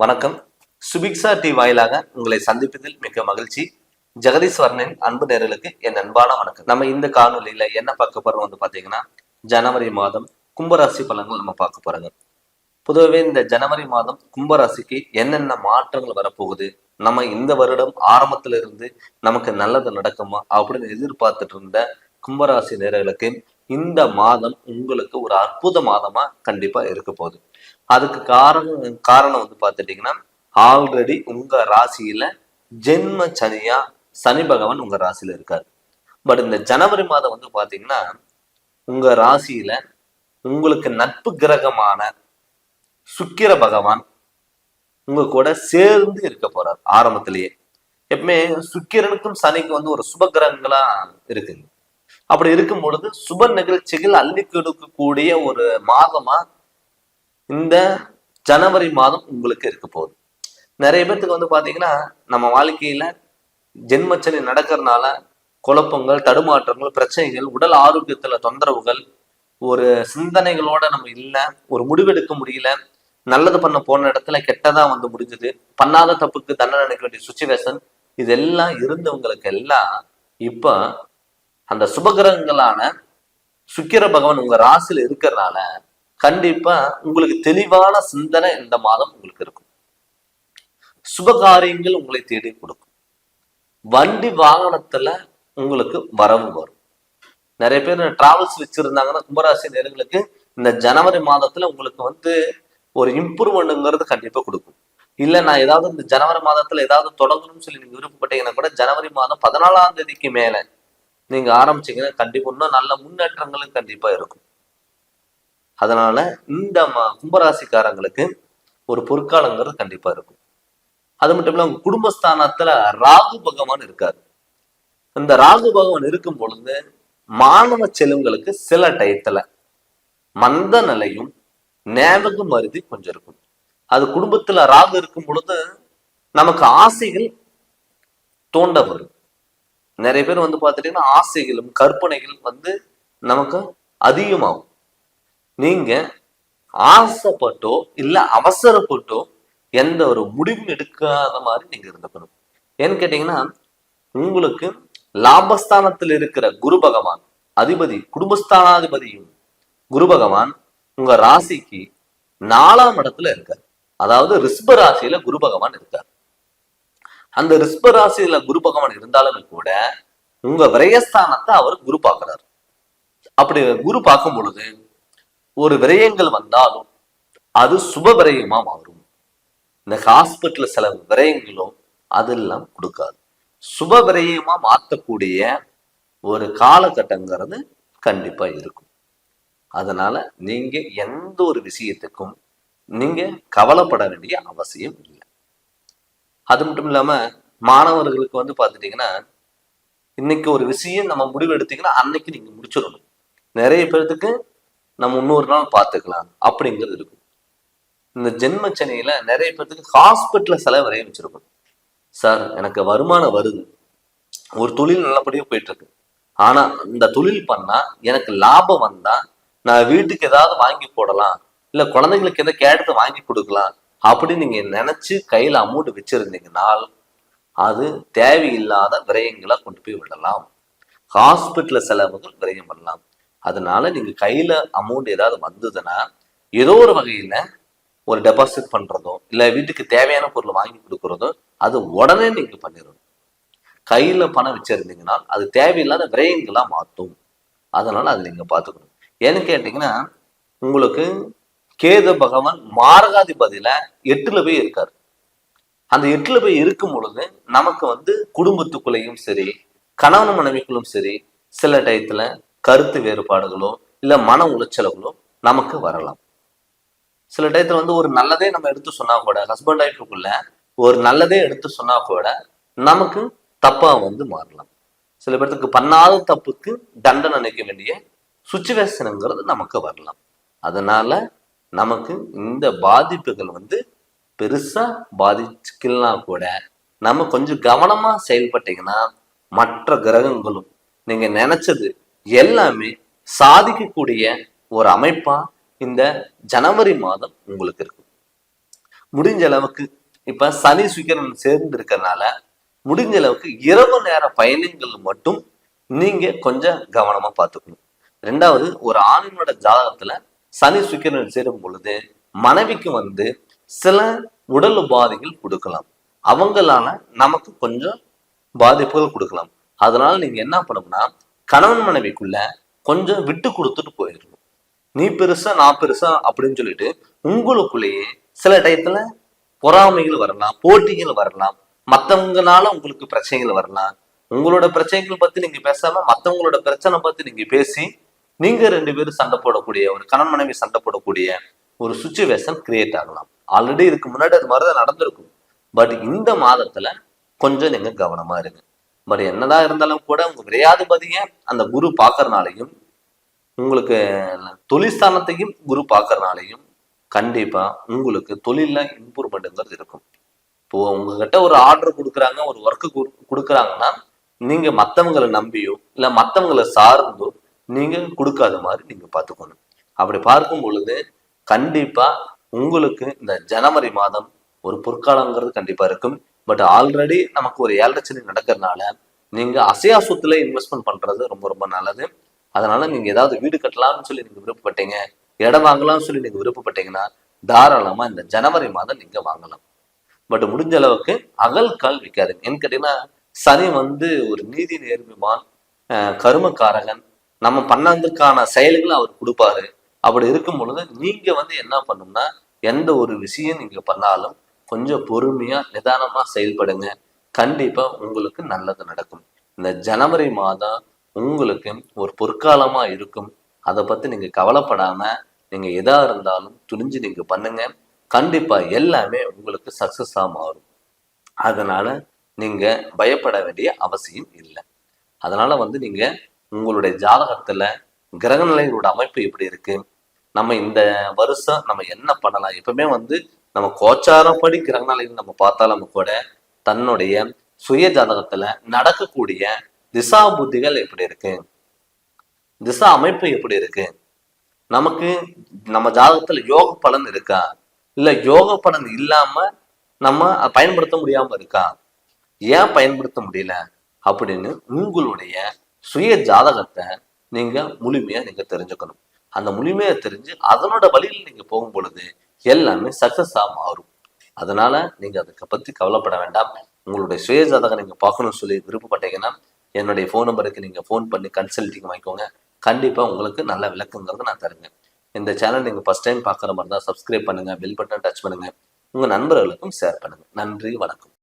வணக்கம். சுபிக்ஷா டி வாயிலாக உங்களை சந்திப்பதில் மிக்க மகிழ்ச்சி. ஜெகதீஸ்வரனின் அன்பு நேயர்களுக்கு என் அன்பான வணக்கம். நம்ம இந்த காணொலியில என்ன பார்க்க போறோம் வந்து பாத்தீங்கன்னா, ஜனவரி மாதம் கும்பராசி பலன்கள் நம்ம பார்க்க போறோங்க. பொதுவாகவே இந்த ஜனவரி மாதம் கும்பராசிக்கு என்னென்ன மாற்றங்கள் வரப்போகுது, நம்ம இந்த வருடம் ஆரம்பத்துல இருந்து நமக்கு நல்லது நடக்குமா அப்படின்னு எதிர்பார்த்துட்டு இருந்த கும்பராசி நேயர்களுக்கு இந்த மாதம் உங்களுக்கு ஒரு அற்புத மாதமா கண்டிப்பா இருக்க போகுது. அதுக்கு காரணம் வந்து பார்த்துட்டீங்கன்னா, ஆல்ரெடி உங்க ராசியில ஜென்ம சனியா சனி பகவான் உங்க ராசியில இருக்காரு. பட் இந்த ஜனவரி மாதம் வந்து பாத்தீங்கன்னா, உங்க ராசியில உங்களுக்கு நட்பு கிரகமான சுக்கிர பகவான் உங்க கூட சேர்ந்து இருக்க போறார் ஆரம்பத்திலேயே. எப்பவுமே சுக்கிரனுக்கும் சனிக்கும் வந்து ஒரு சுப கிரகங்களா இருக்குங்க. அப்படி இருக்கும் பொழுது சுப நிகழ்ச்சிகள் அள்ளி கொடுக்கக்கூடிய ஒரு மாதமா இந்த ஜனவரி மாதம் உங்களுக்கு இருக்க போகுது. நிறைய பேர்த்துக்கு வந்து பாத்தீங்கன்னா, நம்ம வாழ்க்கையில ஜென்மச்சனி நடக்கிறதுனால குழப்பங்கள், தடுமாற்றங்கள், பிரச்சனைகள், உடல் ஆரோக்கியத்துல தொந்தரவுகள், ஒரு சிந்தனைகளோட நம்ம இல்ல, ஒரு முடிவெடுக்க முடியல, நல்லது பண்ண போன இடத்துல கெட்டதா வந்து முடிஞ்சது, பண்ணாத தப்புக்கு தண்டனை நினைக்க வேண்டிய சுச்சுவேஷன், இதெல்லாம் இருந்தவங்களுக்கு எல்லாம் இப்ப அந்த சுபகிரகங்களான சுக்கிர பகவான் உங்க ராசியில இருக்கிறதுனால கண்டிப்பா உங்களுக்கு தெளிவான சிந்தனை இந்த மாதம் உங்களுக்கு இருக்கும். சுபகாரியங்கள் உங்களை தேடி கொடுக்கும். வண்டி வாகனத்துல உங்களுக்கு வரவு வரும். நிறைய பேர் டிராவல்ஸ் வச்சிருந்தாங்கன்னா கும்பராசி நேரங்களுக்கு இந்த ஜனவரி மாதத்துல உங்களுக்கு வந்து ஒரு இம்ப்ரூவ்மெண்ட்ங்கிறது கண்டிப்பா கொடுக்கும். இல்ல நான் ஏதாவது இந்த ஜனவரி மாதத்துல ஏதாவது தொடங்கணும்னு சொல்லி நீங்க விருப்பப்பட்டீங்கன்னா கூட ஜனவரி மாதம் 14ஆம் தேதிக்கு மேல நீங்க ஆரம்பிச்சீங்கன்னா கண்டிப்பா இன்னும் நல்ல முன்னேற்றங்களும் கண்டிப்பா இருக்கும். அதனால இந்த கும்பராசிக்காரங்களுக்கு ஒரு பொற்காலங்கிறது கண்டிப்பா இருக்கும். அது மட்டும் இல்லாம குடும்பஸ்தானத்துல ராகு பகவான் இருக்காரு. இந்த ராகு பகவான் இருக்கும் பொழுது மாணவ செல்வங்களுக்கு சில டயத்துல மந்த நிலையும் ஞாபக மருதி கொஞ்சம் இருக்கும். அது குடும்பத்துல ராகு இருக்கும் பொழுது நமக்கு ஆசைகள் தோண்ட வரும். நிறைய பேர் வந்து பார்த்துட்டீங்கன்னா ஆசைகளும் கற்பனைகள் வந்து நமக்கு அதிகமாகும். நீங்க ஆசைப்பட்டோ இல்ல அவசரப்பட்டோ எந்த ஒரு முடிவும் எடுக்காத மாதிரி நீங்க இருந்துக்கணும். ஏன்னு கேட்டீங்கன்னா, உங்களுக்கு லாபஸ்தானத்தில் இருக்கிற குரு பகவான் அதிபதி, குடும்பஸ்தானாதிபதியும் குரு பகவான் உங்க ராசிக்கு 4ஆம் இடத்துல இருக்கார். அதாவது ரிஷப ராசியில குரு பகவான் இருக்கார். அந்த ரிஷப ராசியில குரு பகவான் இருந்தாலுமே கூட உங்க விரயஸ்தானத்தை அவர் குரு பார்க்கிறார். அப்படி குரு பார்க்கும் பொழுது ஒரு விரயங்கள் வந்தாலும் அது சுப விரயமா மாறும். இந்த ஹாஸ்பிட்டல் செலவு விரயங்களும் அதெல்லாம் கொடுக்காது. சுப விரயமா மாற்றக்கூடிய ஒரு காலகட்டங்கிறது கண்டிப்பா இருக்கும். அதனால நீங்க எந்த ஒரு விஷயத்துக்கும் நீங்க கவலைப்பட வேண்டிய அவசியம் இல்லை. அது மட்டும் இல்லாம மாணவர்களுக்கு வந்து பாத்துட்டீங்கன்னா, இன்னைக்கு ஒரு விஷயம் நம்ம முடிவு எடுத்தீங்கன்னா அன்னைக்கு நீங்க முடிச்சிடணும். நிறைய பேர்த்துக்கு நம்ம இன்னொரு நாள் பார்த்துக்கலாம் அப்படிங்கிறது இருக்கும். இந்த ஜென்மச்சனியில நிறைய பேர்த்துக்கு ஹாஸ்பிட்டல்ல செலவு வரைய வச்சிருக்கும். சார் எனக்கு வருமானம் வருது, ஒரு தொழில் நல்லபடியா போயிட்டு இருக்கு, ஆனா இந்த தொழில் பண்ணா எனக்கு லாபம் வந்தா நான் வீட்டுக்கு ஏதாவது வாங்கி போடலாம், இல்ல குழந்தைங்களுக்கு எதாவது கேட்டு வாங்கி கொடுக்கலாம் அப்படின்னு நீங்க நினைச்சு கையில அமௌண்ட் வச்சிருந்தீங்கன்னால் அது தேவையில்லாத விரயங்களா கொண்டு போய் விடலாம். ஹாஸ்பிட்டல் செலவுகள் விரயம் பண்ணலாம். அதனால நீங்க கையில அமௌண்ட் ஏதாவது வந்ததுன்னா ஏதோ ஒரு வகையில ஒரு டெபாசிட் பண்றதோ இல்ல வீட்டுக்கு தேவையான பொருள் வாங்கி கொடுக்கறதோ அது உடனே நீங்க பண்ணிடணும். கையில பணம் வச்சிருந்தீங்கன்னா அது தேவையில்லாத விரயங்களா மாற்றும். அதனால அது நீங்க பாத்துக்கணும். ஏன்னு கேட்டீங்கன்னா, உங்களுக்கு கேது பகவான் மாரகாதிபதியில 8ல போய் இருக்காரு. அந்த 8ல போய் இருக்கும் பொழுது நமக்கு வந்து குடும்பத்துக்குள்ளேயும் சரி, கணவன் மனைவிக்குள்ளும் சரி, சில டயத்துல கருத்து வேறுபாடுகளோ இல்ல மன உளைச்சல்களோ நமக்கு வரலாம். சில டயத்துல வந்து ஒரு நல்லதே நம்ம எடுத்து சொன்னா கூட, ஹஸ்பண்ட் ஒய்ஃபுக்குள்ள ஒரு நல்லதே எடுத்து சொன்னா கூட நமக்கு தப்பா வந்து மாறலாம். சில பேர்த்துக்கு பண்ணாத தப்புக்கு தண்டனை நினைக்க வேண்டிய சுச்சுவேஷனுங்கிறது நமக்கு வரலாம். அதனால நமக்கு இந்த பாதிப்புகள் வந்து பெருசா பாதிச்சுக்கலாம் கூட நம்ம கொஞ்சம் கவனமா செயல்பட்டீங்கன்னா மற்ற கிரகங்களும் நீங்க நினைச்சது எல்லாமே சாதிக்கக்கூடிய ஒரு அமைப்பா இந்த ஜனவரி மாதம் உங்களுக்கு இருக்கு. முடிஞ்ச அளவுக்கு இப்ப சனி சுக்கிரன் சேர்ந்து இருக்கிறதுனால முடிஞ்ச அளவுக்கு இரவு நேர பயணங்கள் மட்டும் நீங்க கொஞ்சம் கவனமா பார்த்துக்கணும். ரெண்டாவது, ஒரு ஆணினோட ஜாதகத்துல சனி சுக்கிரன் சேரும் பொழுது மனைவிக்கு வந்து சில உடல் உபாதைகள் கொடுக்கலாம். அவங்களால நமக்கு கொஞ்சம் பாதிப்புகள் கொடுக்கலாம். அதனால நீங்க என்ன பண்ணணும்னா, கணவன் மனைவிக்குள்ள கொஞ்சம் விட்டு கொடுத்துட்டு போயிடணும். நீ பெருசா நான் பெருசா அப்படின்னு சொல்லிட்டு உங்களுக்குள்ளேயே சில டயத்துல பொறாமைகள் வரலாம், போட்டிகள் வரலாம், மத்தவங்கனால உங்களுக்கு பிரச்சனைகள் வரலாம். உங்களோட பிரச்சனைகள் பத்தி நீங்க பேசாம மத்தவங்களோட பிரச்சனை பத்தி நீங்க பேசி நீங்க 2 பேரும் சண்டை போடக்கூடிய, ஒரு கணவன் மனைவி சண்டை போடக்கூடிய ஒரு சுச்சுவேஷன் கிரியேட் ஆகலாம். ஆல்ரெடி இதுக்கு முன்னாடி அது மாதிரிதான் நடந்திருக்கும். பட் இந்த மாதத்துல கொஞ்சம் நீங்க கவனமா இருங்க. பட் என்னதான் இருந்தாலும் கூட உங்க விரையாதிபதிய அந்த குரு பாக்குறதுனாலையும் உங்களுக்கு தொழிற்ஸ்தானத்தையும் குரு பாக்குறதுனாலையும் கண்டிப்பா உங்களுக்கு தொழில இம்ப்ரூவ்மெண்ட்ங்கிறது இருக்கும். இப்போ உங்ககிட்ட ஒரு ஆர்டர் கொடுக்குறாங்க, ஒரு ஒர்க்கு கொடுக்குறாங்கன்னா நீங்க மத்தவங்களை நம்பியோ இல்ல மத்தவங்களை சார்ந்தோ நீங்க கொடுக்காத மாதிரி நீங்க பார்த்துக்கணும். அப்படி பார்க்கும் பொழுது கண்டிப்பா உங்களுக்கு இந்த ஜனவரி மாதம் ஒரு பொற்காலங்கிறது கண்டிப்பா இருக்கும். பட் ஆல்ரெடி நமக்கு ஒரு 7.5 சனி நடக்கிறதுனால நீங்க அசையா சொத்துல இன்வெஸ்ட்மெண்ட் பண்றது ரொம்ப ரொம்ப நல்லது. அதனால நீங்க ஏதாவது வீடு கட்டலாம்னு சொல்லி நீங்க விருப்பப்பட்டீங்க, இடம் வாங்கலாம்னு சொல்லி நீங்க விருப்பப்பட்டீங்கன்னா தாராளமா இந்த ஜனவரி மாதம் நீங்க வாங்கலாம். பட் முடிஞ்ச அளவுக்கு அகல் கால் விற்காதுங்க. ஏன்னு கேட்டீங்கன்னா சனி வந்து ஒரு நீதி நேர்மைவான், கருமக்காரகன், நம்ம பண்ணதுக்கான செயல்களை அவர் கொடுப்பாரு. அப்படி இருக்கும் பொழுது நீங்க வந்து என்ன பண்ணணும்னா, எந்த ஒரு விஷயம் நீங்க பண்ணாலும் கொஞ்சம் பொறுமையா நிதானமா செயல்படுங்க. கண்டிப்பா உங்களுக்கு நல்லது நடக்கும். இந்த ஜனவரி மாதம் உங்களுக்கு ஒரு பொற்காலமா இருக்கும். அதை பத்தி நீங்க கவலைப்படாம நீங்க எதா இருந்தாலும் துணிஞ்சு நீங்க பண்ணுங்க. கண்டிப்பா எல்லாமே உங்களுக்கு சக்சஸா மாறும். அதனால நீங்க பயப்பட வேண்டிய அவசியம் இல்லை. அதனால வந்து நீங்க உங்களுடைய ஜாதகத்துல கிரக நிலைகளோட அமைப்பு எப்படி இருக்கு, நம்ம இந்த வருஷம் நம்ம என்ன பண்ணலாம், எப்பவுமே வந்து நம்ம கோச்சாரப்படி கிரக நிலைகள் நம்ம பார்த்தாலும் கூட தன்னுடைய சுய ஜாதகத்துல நடக்கக்கூடிய திசா புத்திகள் எப்படி இருக்கு, திசா அமைப்பு எப்படி இருக்கு, நமக்கு நம்ம ஜாதகத்துல யோக பலன் இருக்கா, இல்ல யோக பலன் இல்லாம நம்ம பயன்படுத்த முடியாம இருக்கா, ஏன் பயன்படுத்த முடியல அப்படின்னு உங்களுடைய சுய ஜாதகத்தை நீங்க முழுமையா நீங்க தெரிஞ்சுக்கணும். அந்த முழுமையா தெரிஞ்சு அதனோட வழியில் நீங்க போகும் பொழுது எல்லாமே சக்சஸா மாறும். அதனால நீங்க அதுக்கு பத்தி கவலைப்பட வேண்டாம். உங்களுடைய சுய ஜாதகம் நீங்க பார்க்கணும்னு சொல்லி விருப்பப்பட்டீங்கன்னா என்னுடைய ஃபோன் நம்பருக்கு நீங்க ஃபோன் பண்ணி கன்சல்டிங் வாங்கிக்கோங்க. கண்டிப்பா உங்களுக்கு நல்ல விளக்கங்கிறது நான் தருங்க. இந்த சேனல் நீங்க ஃபர்ஸ்ட் டைம் பார்க்குற மாதிரி தான் சப்ஸ்கிரைப் பண்ணுங்க, பெல் பட்டன் டச் பண்ணுங்க, உங்க நண்பர்களுக்கும் ஷேர் பண்ணுங்க. நன்றி, வணக்கம்.